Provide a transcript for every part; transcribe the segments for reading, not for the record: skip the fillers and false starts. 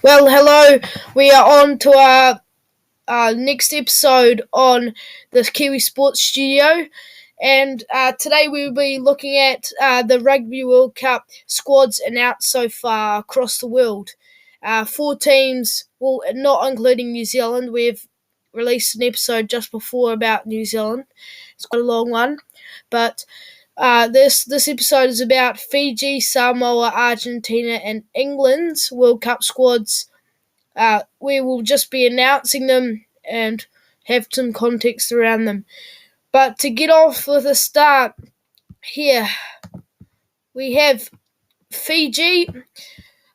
Well, hello. We are on to our next episode on the Kiwi Sports Studio, and today we will be looking at the Rugby World Cup squads announced so far across the world. Four teams, well, not including New Zealand. We've released an episode just before about New Zealand. It's quite a long one, but this episode is about Fiji, Samoa, Argentina, and England's World Cup squads. We will just be announcing them and have some context around them. But to get off with a start here, we have Fiji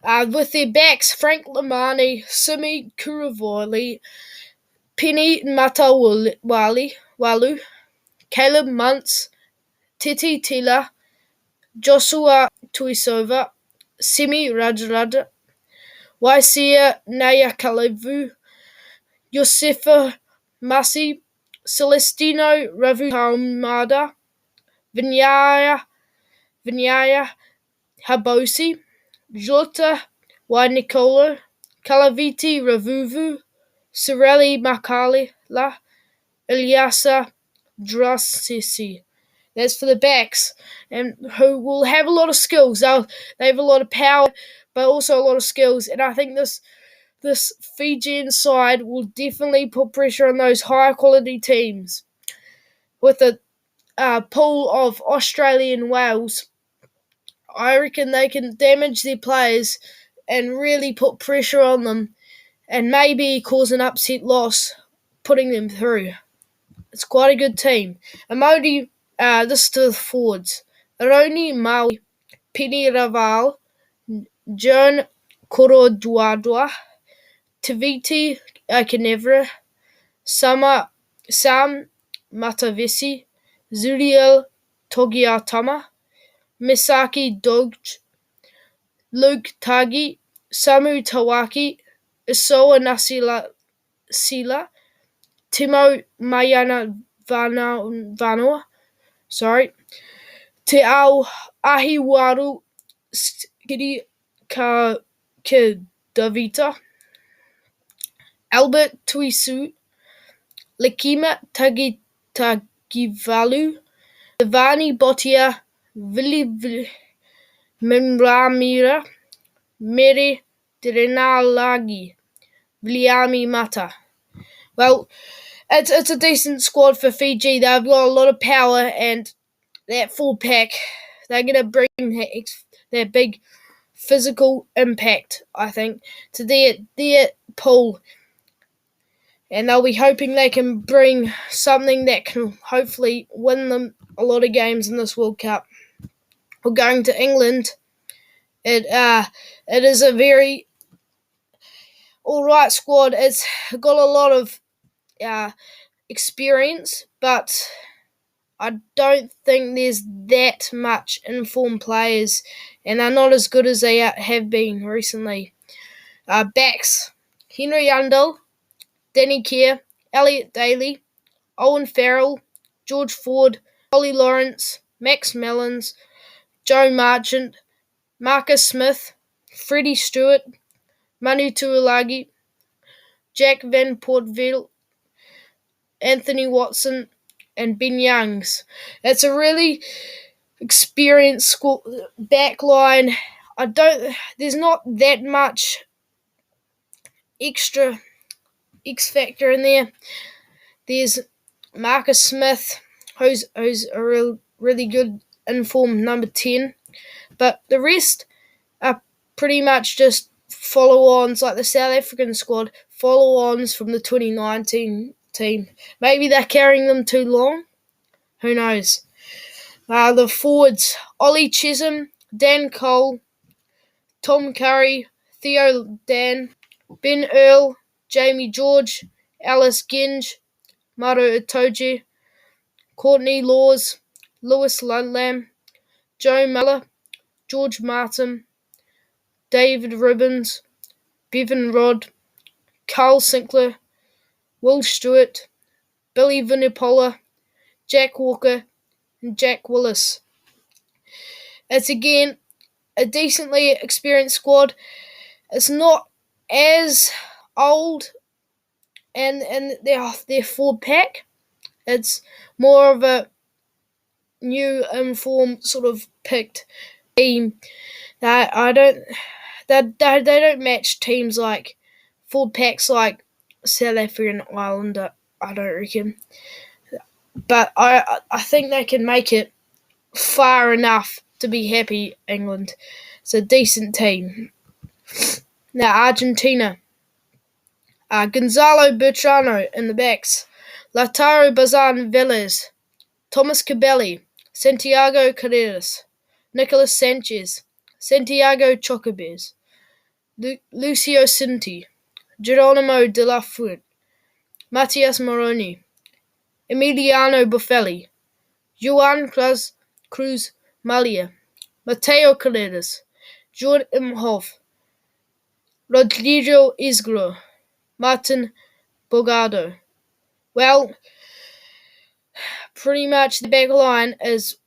with their backs Frank Lamani, Simi Kuravoli, Penny Walu, Caleb Muntz, Titi Tila, Joshua Tuisova, Simi Rajarada, Waisia Nayakalevu, Yosefa Masi, Celestino Ravuhamada, Vinyaya Habosi, Jota Wainikolo, Kalaviti Ravuvu, Sireli Makalila, Ilyasa Drasisi. That's for the backs, and who will have a lot of skills. They have a lot of power, but also a lot of skills. And I think this Fijian side will definitely put pressure on those higher quality teams. With a pool of Australia and Wales, I reckon they can damage their players and really put pressure on them and maybe cause an upset loss, putting them through. It's quite a good team. Amodi, this to the forwards. Roni Maui, Penny Raval, Joan Koroduadua, Taviti Kanevra, Sam Matavesi, Zuriel Togiatama, Misaki Doge, Luke Tagi, Samu Tawaki, Isoa Sila, Timo Mayana Vanua, Te Ao Ahiwaru Skiri Davita, Albert Tuisu, Lekima Tagivalu, Devani Botia, Vili Mimramira, Mere Drenalagi, Viliami Mata. Well, it's a decent squad for Fiji. They've got a lot of power, and that full pack, they're going to bring that big physical impact, I think, to their pool. And they'll be hoping they can bring something that can hopefully win them a lot of games in this World Cup. We're going to England. It is a very alright squad. It's got a lot of experience, but I don't think there's that much informed players, and they're not as good as they have been recently. Backs, Henry Underl, Danny Kerr, Elliot Daly, Owen Farrell, George Ford, Ollie Lawrence, Max Mellons, Joe Marchant, Marcus Smith, Freddie Stewart, Manu Tuilagi, Jack Van Portville, Anthony Watson, and Ben Youngs. It's a really experienced back line. There's not that much extra X factor in there. There's Marcus Smith, who's a really good informed number 10, but the rest are pretty much just follow-ons, like the South African squad, follow-ons from the 2019 team. Maybe they're carrying them too long. Who knows? The forwards, Ollie Chisholm, Dan Cole, Tom Curry, Theo Dan, Ben Earl, Jamie George, Alice Genge, Maru Itoje, Courtney Laws, Lewis Ludlam, Joe Muller, George Martin, David Ribbons, Bevan Rodd, Carl Sinclair, Will Stewart, Billy Vunipola, Jack Walker, and Jack Willis. It's again a decently experienced squad. It's not as old and their forward pack. It's more of a new informed sort of picked team that they don't match teams like forward packs like South Africa and Ireland. I don't reckon, but I think they can make it far enough to be happy. England, it's a decent team. Now Argentina, Gonzalo Bertrano in the backs, Lautaro Bazan Velez, Thomas Cabelli, Santiago Carreras, Nicolas Sanchez, Santiago Chocobez, Lucio Cinti, Geronimo de la Fuente, Matias Moroni, Emiliano Buffelli, Juan Cruz Malia, Mateo Carreras, Jordan Imhoff, Rodrigo Isgro, Martin Bogado. Well, pretty much the back line is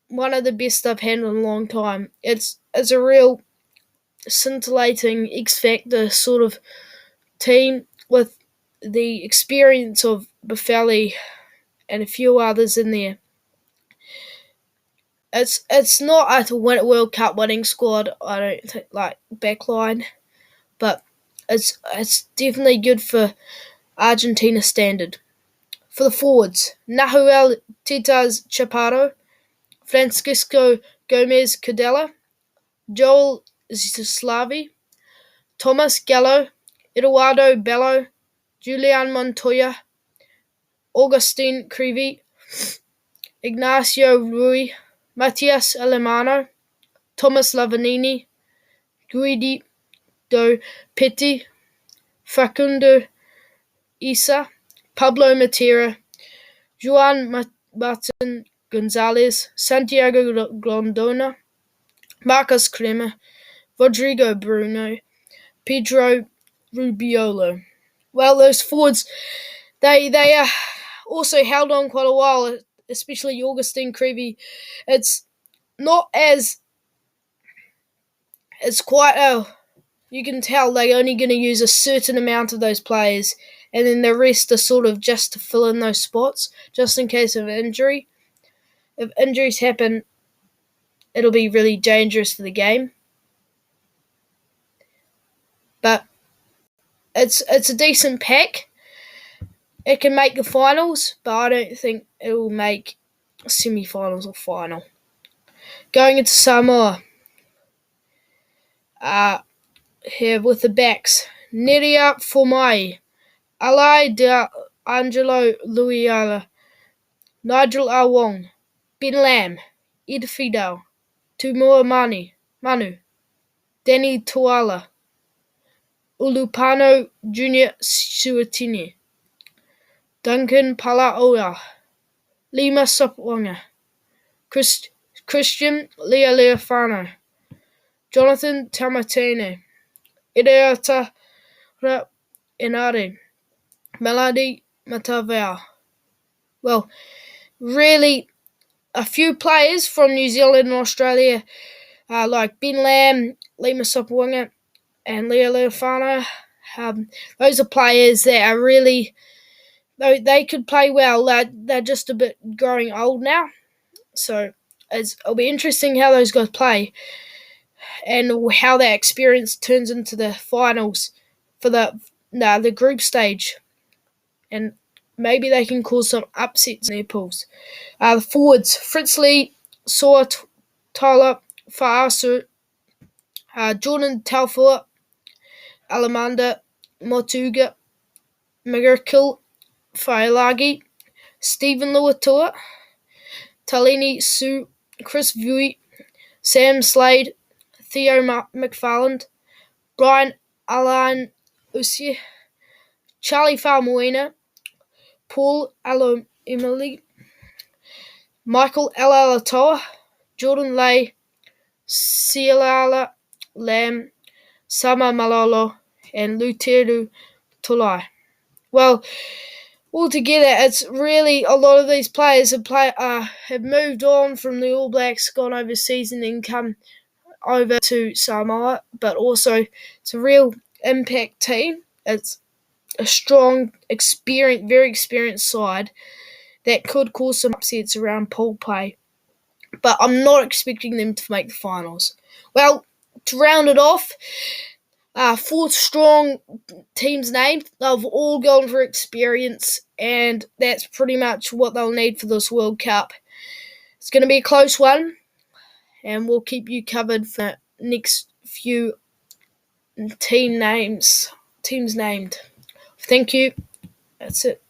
one of the best I've had in a long time. It's a real scintillating X Factor sort of team with the experience of Buffelli and a few others in there. It's not a World Cup winning squad, I don't think, like backline, but it's definitely good for Argentina standard. For the forwards, Nahuel Titas Chaparro, Francisco Gomez Cadella, Joel Slavi, Thomas Gallo, Eduardo Bello, Julian Montoya, Augustin Creevy, Ignacio Rui, Matias Alemano, Thomas Lavanini, Guidi do Petit, Facundo Isa, Pablo Matera, Juan Martin Gonzalez, Santiago Grondona, Marcus Crema, Rodrigo Bruno, Pedro Rubiolo. Well, those forwards, they are also held on quite a while, especially Augustine Creevy. It's not as it's quite you can tell they're only going to use a certain amount of those players, and then the rest are sort of just to fill in those spots, just in case of injury. If injuries happen, it'll be really dangerous for the game. But it's a decent pack. It can make the finals, but I don't think it will make semi-finals or final. Going into Samoa, here with the backs, Neria Formai, Alai de Angelo Luiala, Nigel Awong, Ben Lam, Ed Fidel, Tumua Manu, Danny Tuala, Ulupano Junior Suatini, Duncan Palaoa, Lima Sopwanga, Christian Lealeafano, Jonathan Tamatene, Ideata Inari, Melody Matavao. Well, really, a few players from New Zealand and Australia, like Ben Lam, Lima Sopwanga, and Lealeafano. Those are players that are really, they could play well. They're just a bit growing old now. So it'll be interesting how those guys play and how that experience turns into the finals for the group stage. And maybe they can cause some upsets in their pools. The forwards, Fritz Lee, Saw Tyler, Fa'asu, Jordan Taufua, Alamanda, Motuga, Miracle, Failagi, Stephen Luatua, Talini Su, Chris Vui, Sam Slade, Theo McFarland, Brian Alan Usie, Charlie Falmoina, Paul Emily, Michael Alalatoa, Jordan Lay, Sialala Lam, Sama Malolo, and Luteru Tolai. Well, altogether, it's really a lot of these players have moved on from the All Blacks, gone overseas, and then come over to Samoa. But also, it's a real impact team. It's a strong, very experienced side that could cause some upsets around pool play. But I'm not expecting them to make the finals. Well, to round it off, four strong teams named. They've all gone for experience, and that's pretty much what they'll need for this World Cup. It's going to be a close one, and we'll keep you covered for the next few teams named. Thank you. That's it.